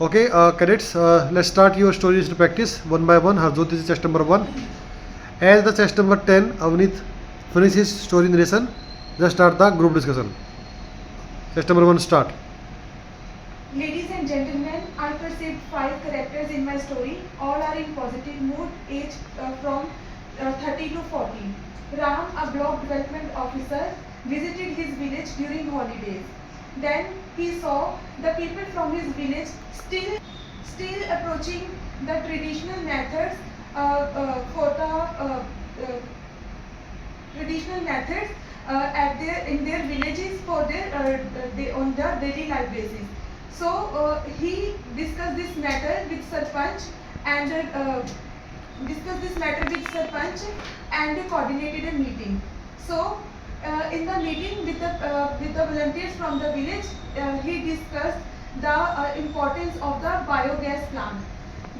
Okay, cadets, let's start your stories to practice one by one. Harjot, this is test number 1. As the test number 10, Avneet finish his story narration. Just start the group discussion. Test number 1, start. Ladies and gentlemen, I perceived 5 characters in my story. All are in positive mood, aged from 30 to 40. Ram, a block development officer, visited his village during holidays. Then he saw the people from his village still approaching the traditional methods for the traditional methods in their villages for their on their daily life basis. So he discussed this matter with Sarpanch and coordinated a meeting. So in the meeting with the volunteers from the village, he discussed the importance of the biogas plant.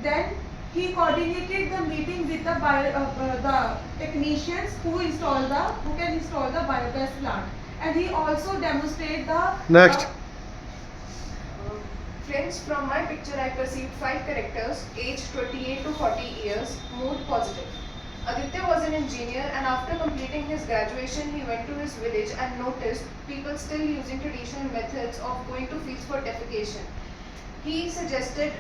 Then he coordinated the meeting with the technicians who can install the biogas plant, and he also demonstrated the Next. Friends, from my picture I perceived 5 characters, aged 28 to 40 years, mood positive. Aditya was an engineer, and after completing his graduation he went to his village and noticed people still using traditional methods of going to fields for defecation. He suggested,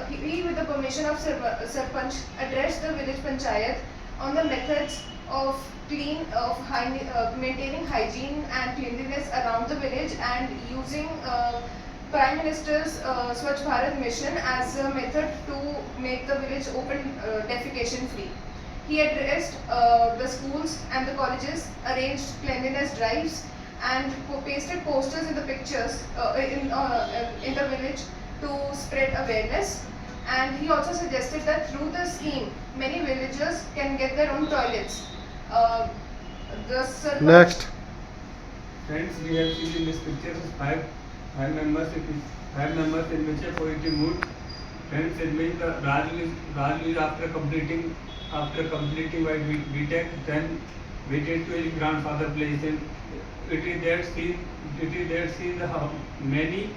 he with the permission of Sarpanch, addressed the village panchayat on the methods of maintaining hygiene and cleanliness around the village, and using Prime Minister's Swachh Bharat mission as a method to make the village open defecation free. He addressed the schools and the colleges, arranged cleanliness drives, and pasted posters in the pictures in the village to spread awareness. And he also suggested that through the scheme, many villagers can get their own toilets. Next. Friends, we have seen in this picture five members in which a positive mood. Friends, in which Raju is after completing by BTech, then waited to his grandfather place, and it is there seen the many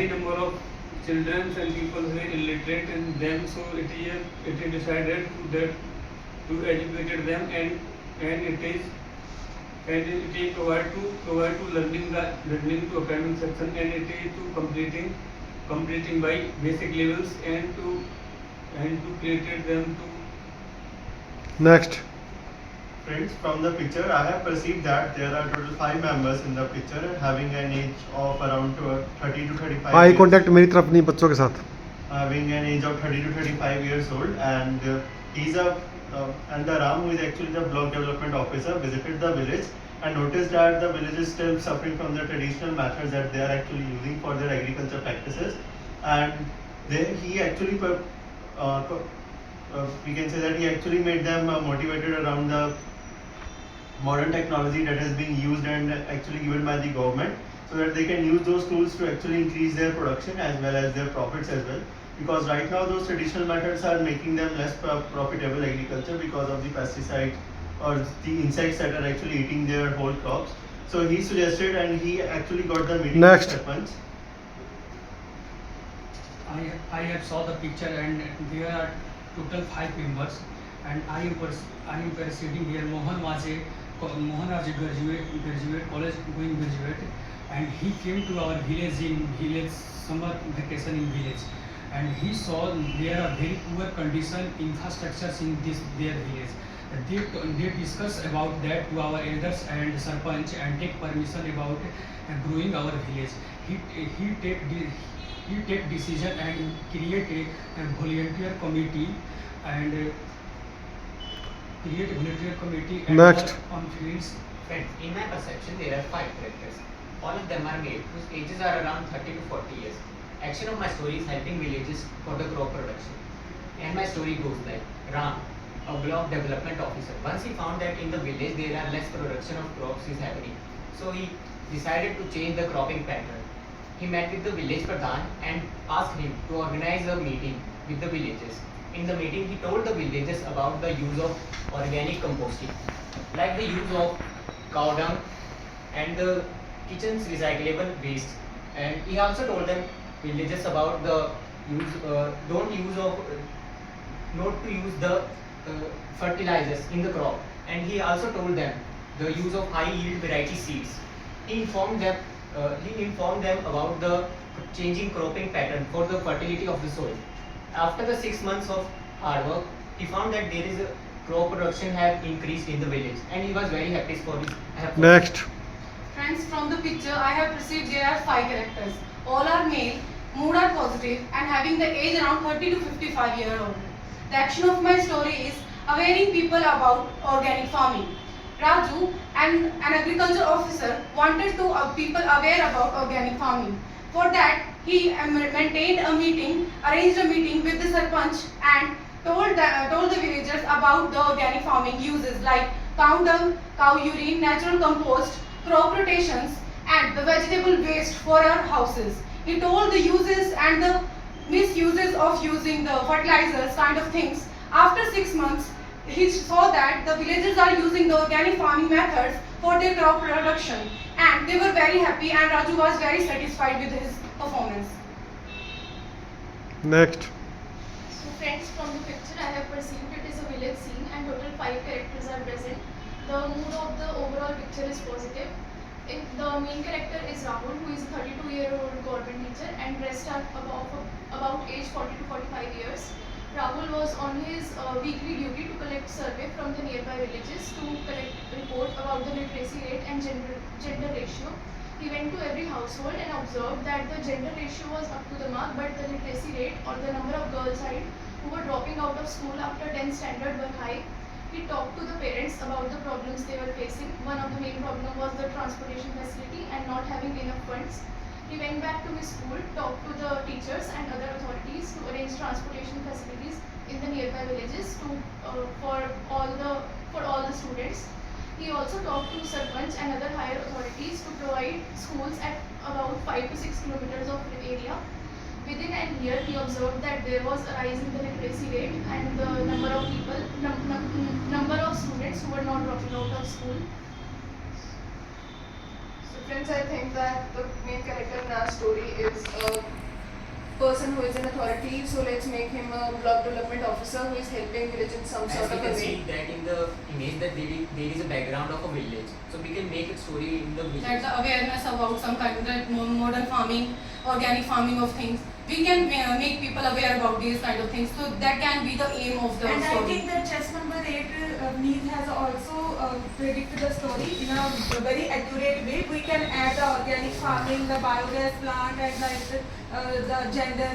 number of children and people who are illiterate in them. So it is decided to educate them, and it is provide to learning to academic section, and it is to completing by basic levels, and to create them to. Next. Friends, from the picture I have perceived that there are total 5 members in the picture having an age of around 30 to 35 I years. Contact मेरी तरफ नहीं, बच्चों के साथ. Having an age of 30 to 35 years old, and he's and the Ram, who is actually the block development officer, visited the village and noticed that the village is still suffering from the traditional methods that they are actually using for their agriculture practices, and he actually we can say that he actually made them motivated around the modern technology that is being used and actually given by the government, so that they can use those tools to actually increase their production as well as their profits as well, because right now those traditional methods are making them less profitable agriculture because of the pesticides or the insects that are actually eating their whole crops. So he suggested, and he actually got the meeting Next. with Sarpanch. I have saw the picture, and there are total 5 members, and I am proceeding here. Mohan was a graduate college going graduate, and he came to our village summer vacation in village, and he saw there are very poor condition infrastructures in their village. They discuss about that to our elders and Sarpanch, and take permission about growing our village. He take decision and create a volunteer committee and Next. on fields. Friends, in my perception, there are 5 characters. All of them are male, whose ages are around 30 to 40 years. Action of my story is helping villages for the crop production. And my story goes like Ram, a block development officer. Once he found that in the village there are less production of crops is happening, so he decided to change the cropping pattern. He met with the village pradhan and asked him to organize a meeting with the villagers. In the meeting, he told the villagers about the use of organic composting, like the use of cow dung and the kitchen's recyclable waste. And he also told them villagers about the use don't use of not to use the fertilizers in the crop, and he also told them the use of high yield variety seeds. He informed them about the changing cropping pattern for the fertility of the soil. After the 6 months of hard work, he found that there is a crop production have increased in the village, and he was very happy for his effort. Next. Friends, from the picture I have perceived there are 5 characters. All are male, mood are positive, and having the age around 30 to 55 year old. The action of my story is awareing people about organic farming. Raju, an agriculture officer, wanted to people aware about organic farming. For that, he maintained a meeting, arranged a meeting with the sarpanch, and told the villagers about the organic farming uses like cow dung, cow urine, natural compost, crop rotations, and the vegetable waste for our houses. He told the uses and the misuses of using the fertilizers kind of things. After 6 months, he saw that the villagers are using the organic farming methods for their crop production, and they were very happy, and Raju was very satisfied with his performance. Next. So friends, from the picture I have perceived it is a village scene and total 5 characters are present. The mood of the overall picture is positive. The main character is Rahul, who is a 32-year-old government teacher, and rest are about age 40 to 45 years. Rahul was on his weekly duty to collect survey from the nearby villages to collect report about the literacy rate and gender ratio. He went to every household and observed that the gender ratio was up to the mark, but the literacy rate or the number of girls who were dropping out of school after 10th standard were high. He talked to the parents about the problems they were facing. One of the main problems was the transportation facility and not having enough funds. He went back to his school, talked to the teachers and other authorities to arrange transportation facilities in the nearby villages for all the students. He also talked to Sarpanch and other higher authorities to provide schools at about 5 to 6 kilometers of area. Within a year, he observed that there was a rise in the literacy rate and the number of students who were not dropping out of school. So friends, I think that the main character in our story is a person who is in authority. So let's make him a block development officer who is helping village in some sort As we of a can way. see that in the image that there is a background of a village, so we can make a story in the That village. the awareness about some kind of that modern farming, organic farming of things. We can make people aware about these kind of things. So that can be the aim of the And I story. think that chess number 8, Neil has also predicted the story in a very accurate way. We can add the organic farming, the biogas plant, and like the gender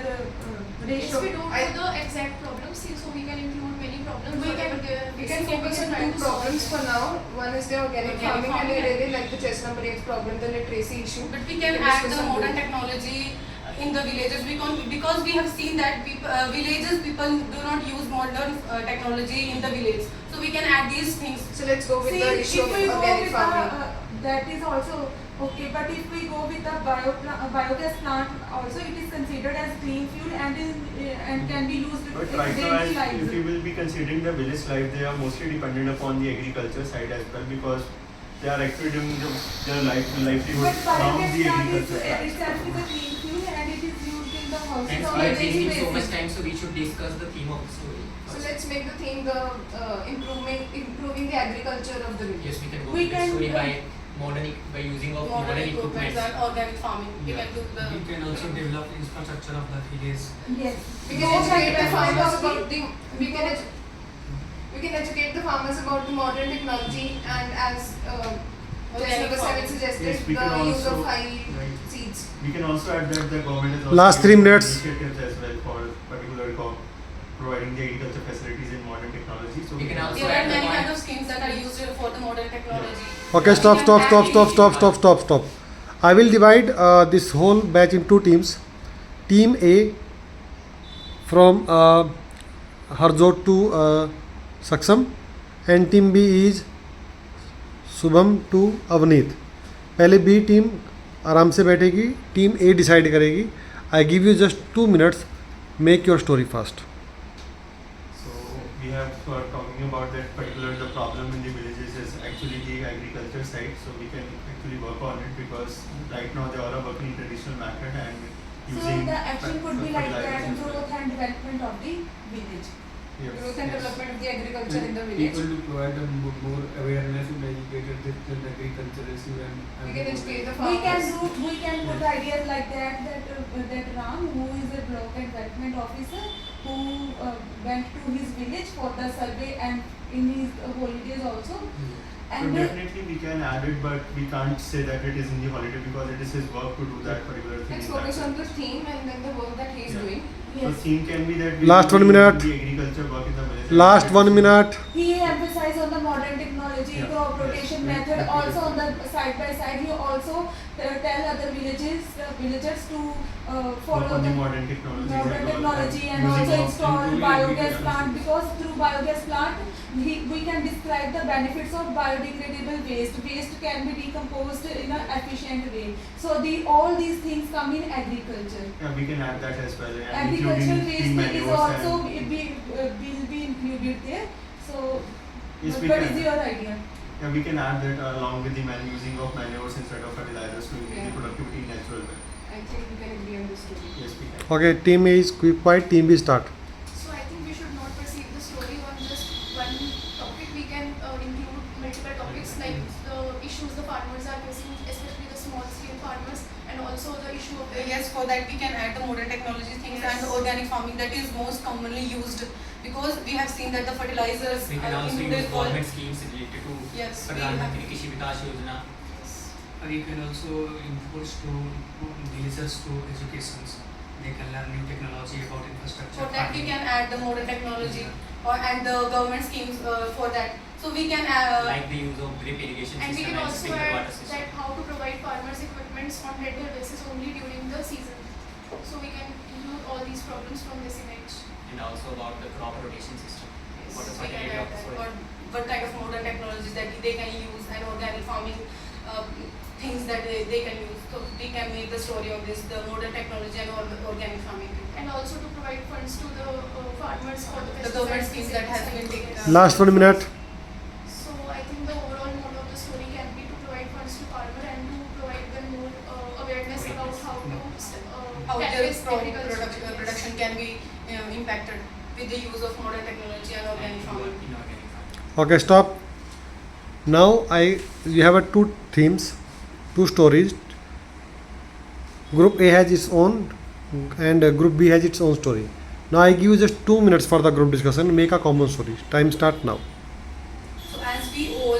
ratio. If we don't know the exact problems, so we can include many problems. We can focus on 2 problems for now. One is the organic farming, and I really like the chess number 8 problem, the literacy issue. But we can add the modern technology in the villages because we have seen that people do not use modern technology in the village. So we can add these things. So let's go with See, the issue if of we go organic with farming. that is also okay, but if we go with the biogas plant, also it is considered as clean fuel and can be used But in right now, daily if lives. you will be considering the village life, they are mostly dependent upon the agriculture side as well, because they are actually doing their livelihood But around biogas the plant is agriculture side. itself is a clean fuel and it is used in the houses And on we a are daily taking so much basis. time, so we should discuss the theme of the story. So let's make the theme the improving the agriculture of the village. Yes, we can go We with the can, story by using of modern equipment. and organic farming. We Yeah. can do the. We can also develop infrastructure of the village. Yes. We can educate the farmers about we can educate the farmers about the modern technology, and as test number 7 suggested, Yes, we the can use also- of high right. seeds. We can also add that the government is also Last 3 taking minutes. initiatives as well for particular providing the agriculture facilities in modern technology. So We can also There are add the many point- kind of schemes that are used for the modern technology. Okay, stop, We stop, can stop, add stop, stop, these- stop, stop, stop. I will divide this whole batch in 2 teams. Team A from Harzot to Saksam, and team B is Subham to Avneet. पहले B team आराम से बैठेगी, team A decide करेगी. I give you just 2 minutes. Make your story fast. So we have talking about that particular the problem in the villages is actually the agriculture side. So we can actually work on it because right now they all are working in traditional method, and using the action could be like that: fertilizers. growth and development of the village. Yes. Growth and Yes. development of the agriculture in the village. People to provide them more awareness and educated in agriculture and We can educate the We farmers. can put ideas like that Ram, who is a block and development officer, who went to his village for the survey and in his holidays also. So And definitely we can add it, but we can't say that it is in the holiday because it is his work to do that particular thing. Let's in focus that on the theme and then the work that he is Yeah. doing. So yes, theme can be that we Last will 1 do minute. the agriculture work in the village. Last 1 minute. he emphasized on the modern technology, Yeah. crop rotation Yes. method. Yeah. Also on the side by side, he also tell other villagers to Work follow on the the modern technologies modern and all, technology and using also of install improving biogas agriculture plant, systems. because through biogas plant we can describe the benefits of biodegradable waste. Waste can be decomposed in an efficient way. So all these things come in agriculture. Yeah, we can add that as well. And Agricultural including waste is manures also and will be included there. So Yes, we what can. is your idea? yeah, we can add that along with the using of manures instead of fertilizers to increase Yeah. the productivity in natural way. I think we can agree on this too. Yes, we can. Okay, team A is quiet, team B start. So I think we should not perceive the story on just one topic. We can include multiple topics like the issues the farmers are facing, especially the small scale farmers, and also the issue of the Yes, for that we can add the modern technology things and the organic farming that is most commonly used, because we have seen that the fertilizers We can are also included use for government schemes related to Yes, we Pradhan have- Mantri Krishi Vikas Yojana. We can also encourage to villagers to educations. They can learn new technology about infrastructure. for that we farming. can add the modern technology and the government schemes for that. So we can Like the use of drip irrigation And we system can and also sprinkler water add system. that how to provide farmers equipments on regular basis only during the season. So we can include all these problems from this image. And also about the crop rotation system. What is we can fertility add of the that, soil. or what kind of modern technologies that they can use and organic farming things that they can use. So we can make the story of this, the modern technology and organic farming. And also to provide funds to the farmers for the The government pesticides schemes that has been taken. Last 1 minute. So I think the overall mode of the story can be to provide funds to farmer and to provide them more awareness about how to How their practice agriculture. production can be impacted with the use of modern technology and organic farming. Inorganic farming. Okay, stop. Now you have two themes, two stories. Group A has its own and group B has its own story. Now I give you just 2 minutes for the group discussion. Make a common story. Time start now. So as we all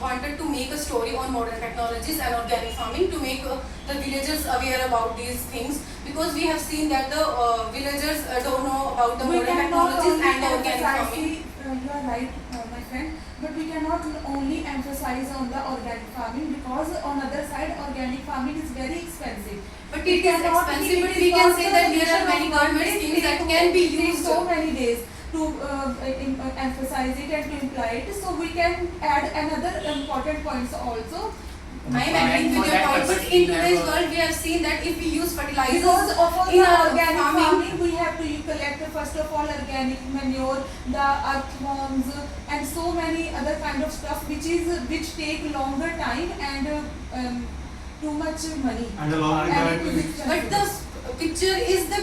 wanted to make a story on modern technologies and organic farming to make the villagers aware about these things, because we have seen that the villagers don't know about the modern technologies and the organic farming. You are right, my friend, but we cannot only emphasize on the organic farming, because on other side organic farming is very expensive. But it is expensive, but we can say that there are many government schemes that can be It takes used. so many days to emphasize it and to imply it. So we can add another important points also. I am agreeing with your point, but in today's world we have seen that if we use fertilizers Because of all in the our organic farming, farming, we have to collect first of all organic manure, the earthworms, and so many other kind of stuff which take longer time and too much money. And along with And that, it is expensive. but the picture is the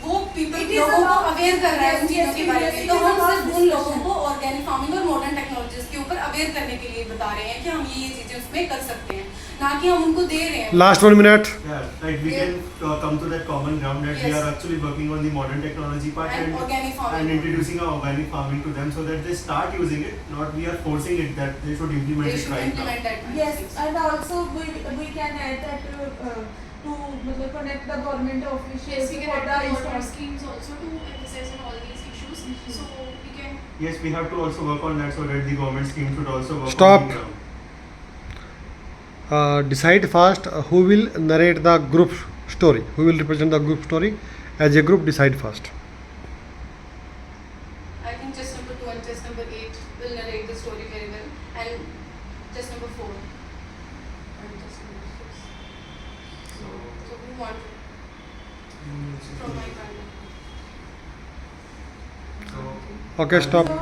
वो people It is लोगों को about- aware कर रहा है उन Yes, चीजों के yes, बारे yes, में, it तो is हम about सिर्फ उन लोगों discussion. को ऑर्गेनिक फार्मिंग और मॉडर्न टेक्नोलॉजीज के ऊपर अवेयर करने के लिए बता रहे हैं कि हम ये चीजें उसमें कर सकते हैं, ना कि हम उनको दे रहे हैं. Last 1 minute. yeah, like we can come to that common ground that we Yes. are actually working on the modern technology part And organic farming. and introducing our organic farming to them so that they start using it. Not we are forcing it that they should implement They it should right implement now. that. Yes, and also we can add that to connect the government officials Yes, we can for add the the government install. schemes also to emphasize on all these issues. So we can Yes, we have to also work on that so that the government scheme should also work Stop. on the ground. Decide fast who will narrate the group story. Who will represent the group story? As a group, decide fast. I think just number 2 and just number 8 will narrate the story very well, and just number 4 and just number 6. So who want to? From my partner. So Okay, stop. So